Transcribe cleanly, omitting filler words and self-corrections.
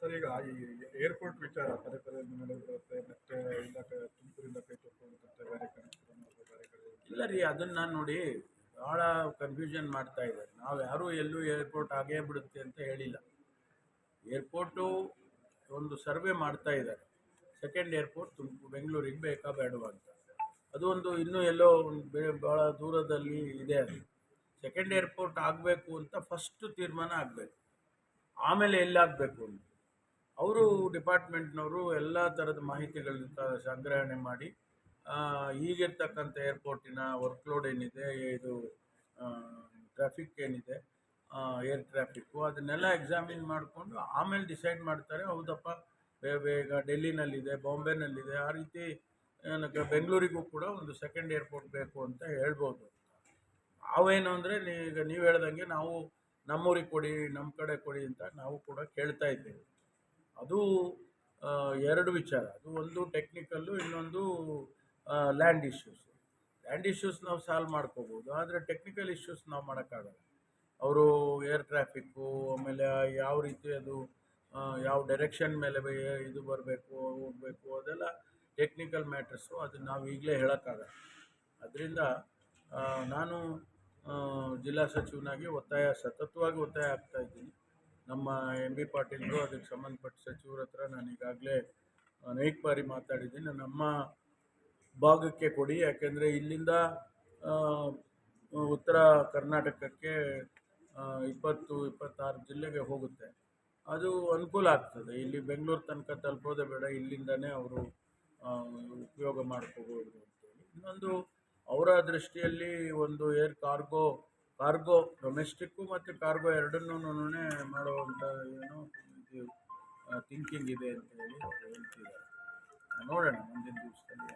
Sir ಈಗ ಈ airport ವಿಚಾರ ಪದೇ ಪದೇ ನಡೆದಿರುತ್ತೆ ಮತ್ತೆ ಇಲ್ಲ ತುಮಕೂರಿಂದ ಕೈ ತಗೊಂಡುತ್ತೆ ಬೇರೆ ಕಡೆ ಬೇರೆ ಕಡೆ ಇಲ್ಲ ರೀ, ಅದನ್ನು ನೋಡಿ ಭಾಳ ಕನ್ಫ್ಯೂಷನ್ ಮಾಡ್ತಾ ಇದ್ದಾರೆ. ನಾವು ಯಾರೂ ಎಲ್ಲೂ ಏರ್ಪೋರ್ಟ್ ಆಗೇ ಬಿಡುತ್ತೆ ಅಂತ ಹೇಳಿಲ್ಲ. ಏರ್ಪೋರ್ಟು ಒಂದು ಸರ್ವೆ ಮಾಡ್ತಾ ಇದ್ದಾರೆ. ಸೆಕೆಂಡ್ ಏರ್ಪೋರ್ಟ್ ಬೆಂಗಳೂರಿಗೆ ಬೇಕಾ ಬೇಡವಾ ಅಂತ. ಅದು ಒಂದು ಇನ್ನೂ ಎಲ್ಲೋ ಒಂದು ಭಾಳ ದೂರದಲ್ಲಿ ಇದೆ. ಅದು ಸೆಕೆಂಡ್ ಏರ್ಪೋರ್ಟ್ ಆಗಬೇಕು ಅಂತ ಫಸ್ಟ್ ತೀರ್ಮಾನ ಆಗಬೇಕು, ಆಮೇಲೆ ಎಲ್ಲಾಗಬೇಕು ಅಂತ ಅವರು ಡಿಪಾರ್ಟ್ಮೆಂಟ್ನವರು ಎಲ್ಲ ಥರದ ಮಾಹಿತಿಗಳನ್ನ ಸಂಗ್ರಹಣೆ ಮಾಡಿ ಈಗಿರ್ತಕ್ಕಂಥ ಏರ್ಪೋರ್ಟಿನ ವರ್ಕ್ಲೋಡ್ ಏನಿದೆ, ಇದು ಟ್ರಾಫಿಕ್ ಏನಿದೆ, ಏರ್ ಟ್ರಾಫಿಕ್ಕು, ಅದನ್ನೆಲ್ಲ ಎಕ್ಸಾಮಿನ್ ಮಾಡಿಕೊಂಡು ಆಮೇಲೆ ಡಿಸೈಡ್ ಮಾಡ್ತಾರೆ. ಹೌದಪ್ಪ, ಬೇಗ ಡೆಲ್ಲಿನಲ್ಲಿದೆ, ಬಾಂಬೆನಲ್ಲಿದೆ, ಆ ರೀತಿ ಏನಕ್ಕೆ ಬೆಂಗಳೂರಿಗೂ ಕೂಡ ಒಂದು ಸೆಕೆಂಡ್ ಏರ್ಪೋರ್ಟ್ ಬೇಕು ಅಂತ ಹೇಳ್ಬೋದು. ನಾವೇನು ಅಂದರೆ ಈಗ ನೀವು ಹೇಳ್ದಂಗೆ ನಾವು ನಮ್ಮೂರಿಗೆ ಕೊಡಿ, ನಮ್ಮ ಕಡೆ ಕೊಡಿ ಅಂತ ನಾವು ಕೂಡ ಕೇಳ್ತಾ ಇದ್ದೇವೆ. ಅದು ಎರಡು ವಿಚಾರ. ಅದು ಒಂದು ಟೆಕ್ನಿಕಲ್ಲು, ಇನ್ನೊಂದು ಲ್ಯಾಂಡ್ ಇಶ್ಯೂಸ್. ಲ್ಯಾಂಡ್ ಇಶ್ಯೂಸ್ ನಾವು ಸಾಲ್ವ್ ಮಾಡ್ಕೋಬೋದು, ಆದರೆ ಟೆಕ್ನಿಕಲ್ ಇಶ್ಯೂಸ್ ನಾವು ಮಾಡೋಕ್ಕಾಗಲ್ಲ. ಅವರು ಏರ್ ಟ್ರಾಫಿಕ್ಕು, ಆಮೇಲೆ ಯಾವ ರೀತಿ ಅದು ಯಾವ ಡೈರೆಕ್ಷನ್ ಮೇಲೆ ಇದು ಬರಬೇಕು ಹೋಗಬೇಕು, ಅದೆಲ್ಲ ಟೆಕ್ನಿಕಲ್ ಮ್ಯಾಟ್ರಸ್ಸು. ಅದನ್ನು ನಾವು ಈಗಲೇ ಹೇಳೋಕ್ಕಾಗಲ್ಲ. ಅದರಿಂದ ನಾನು ಜಿಲ್ಲಾ ಸಚಿವನಾಗಿ ಸತತವಾಗಿ ಒತ್ತಾಯ ಆಗ್ತಾ ಇದ್ದೀನಿ. ನಮ್ಮ ಎಂ ಬಿ ಪಾಟೀಲ್ರು ಅದಕ್ಕೆ ಸಂಬಂಧಪಟ್ಟ ಸಚಿವರ ಹತ್ರ ನಾನು ಈಗಾಗಲೇ ಅನೇಕ ಬಾರಿ ಮಾತಾಡಿದ್ದೀನಿ. ನಮ್ಮ ಭಾಗಕ್ಕೆ ಕೊಡಿ, ಯಾಕೆಂದರೆ ಇಲ್ಲಿಂದ ಉತ್ತರ ಕರ್ನಾಟಕಕ್ಕೆ 20-26 ಜಿಲ್ಲೆಗೆ ಹೋಗುತ್ತೆ. ಅದು ಅನುಕೂಲ ಆಗ್ತದೆ. ಇಲ್ಲಿ ಬೆಂಗಳೂರು ತನಕ ತಲುಪೋದೇ ಬೇಡ, ಇಲ್ಲಿಂದನೇ ಅವರು ಉಪಯೋಗ ಮಾಡ್ಕೋಬೋದು ಅಂತೇಳಿ. ಇನ್ನೊಂದು ಅವರ ದೃಷ್ಟಿಯಲ್ಲಿ ಒಂದು ಕಾರ್ಗೋ ಡೊಮೆಸ್ಟಿಕ್ಕು ಮತ್ತು ಕಾರ್ಗೋ ಎರಡನ್ನೂ ಮಾಡುವಂಥ ಏನೋ ಥಿಂಕಿಂಗ್ ಇದೆ ಅಂತ ಹೇಳಿ ಅವರು ಹೇಳ್ತಿದ್ದಾರೆ. ನೋಡೋಣ ಮುಂದಿನ ದಿವಸದಲ್ಲಿ.